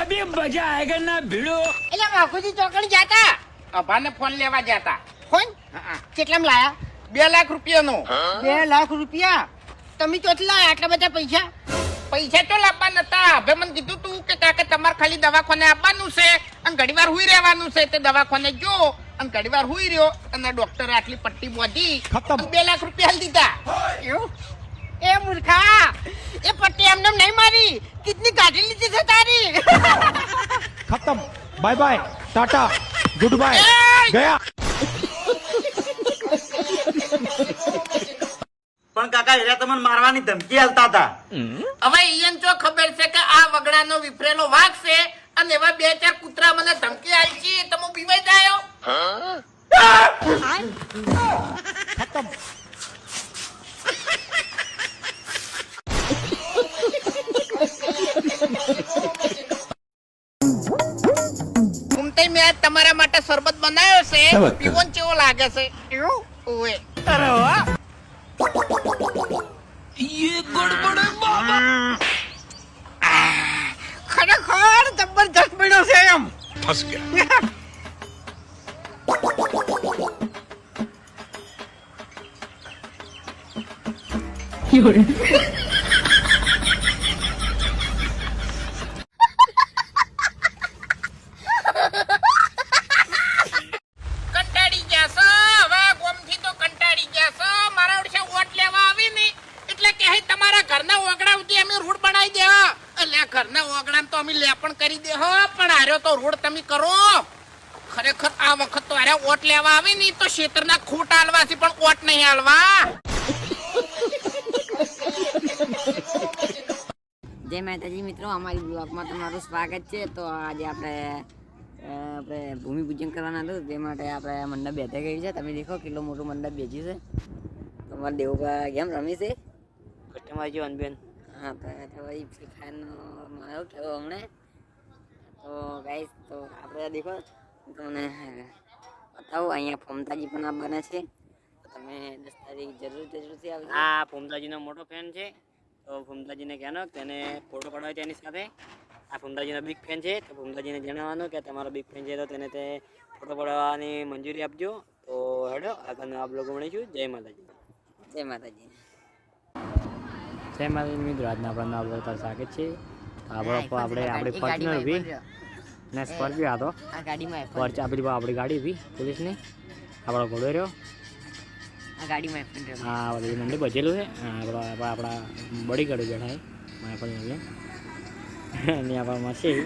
अभी मजा आएगा ना भिड़ो. એટલે બાપુજી ચોકડી જાતા અભાને ફોન લેવા જતા. ફોન હા, કેટલામ લાયા 2 લાખ રૂપિયાનો. 2 લાખ રૂપિયા તમે ચોટલા આટલા બધા પૈસા પૈસા તો લાવવા નતા. હવે મને કીધું તું કે કાકા તમારે ખાલી દવાખાને આવવાનું છે અને ઘડી વાર હુઈ રહેવાનું છે. તે દવાખાને જો અને ઘડી વાર હુઈ રહ્યો અને ડોક્ટરે આટલી પટ્ટી બોધી 2 લાખ રૂપિયા હાલ દીધા. એવું એ મૂર્ખા એ પટ્ટી એમને નહીં મારી કિતની કાઢી લીધી છે તારી खत्म bye bye tata goodbye गया પણ કાકા એરા તમને મારવાની ધમકી આલતા હતા. હવે ઈયન જો ખબર છે કે આ વગડાનો વિફરેલો વાઘ છે અને એવા 2-4 કૂતરા મને ધમકી આલી છે. તમે બીવાઈ જાયો. ઘૂમતે મેં તમારા માટે શરબત બનાવ્યો છે. પીવોન કેવો લાગે છે? એવું ઓએ અરે વાહ ये गड़बड़ है बाबा. ખરેખર જબરજસ્ત બન્યો છે એમ फंस गया. કંટાળી ગયા છો. હવે ગોમથી તો કંટાળી ગયા છો. મારા ઓળશે વોટ લેવા આવી ને એટલે કે હે તમારા ઘરના ઓગડા ઉતી અમે રોડ બનાવી દેવા. એટલે ઘરના ઓગડા તો અમે લેપણ કરી દે હો. પણ આર્યો તો રોડ તમે કરો. ખરેખર આ વખત તો આર્યા વોટ લેવા આવી ને તો ક્ષેત્રના ખોટ આલવા છે પણ વોટ નહીં આલવા. જય માતાજી મિત્રો, અમારી બ્લોગમાં તમારું સ્વાગત છે. તો આજે આપણે ભૂમિપૂજન કરવાના હતું, તે માટે આપણે મંડપ બેઠા ગઈ છે. તમે દેખો કેટલો મોટો મંડપ બેચ્યું છે. તમારા દેવભા ગેમ રમી છે કસ્ટમર જો અનબેન. હા તો ભાઈ ફ્રી ફાયરનો મારો થયો હમણાં. તો ગાઈસ તો આપણે દેખો તમને બતાવું, અહીંયા ફોમતાજી પણ આ બને છે. તો તમે 10 તારીખ જરૂરથી આવજો. આ ફોમતાજીનો મોટો ફેન છે. તો ફૂમતાજીને કહેવાનો કે તેને ફોટો પડાવે તેની સાથે. આ ફૂમતાજીનો બિગ ફેન છે. તો ફૂમતાજીને જણાવવાનું કે તમારો બિગ ફેન છે તો તેને તે ફોટો પડાવવાની મંજૂરી આપજો. તો હેડો આગળનો આ બ્લોગ મળીશું. જય માતાજી. જય માતાજી. જય માતાજી મિત્રો, આજના આપણા નવા બ્લોગ પર સ્વાગત છે. આપણે ફોર્ચ્યુનર ઊભી ને સ્કોર્પિયો હતો આ ગાડીમાં આપણી ગાડી ઊભી પોલીસની. આપણો ઘોડો રહ્યો આ ગાડીમાં. હા બધી મંડી બચેલું છે. આપણા બડી ગાડી બેઠા મારા પણ આપણા મસી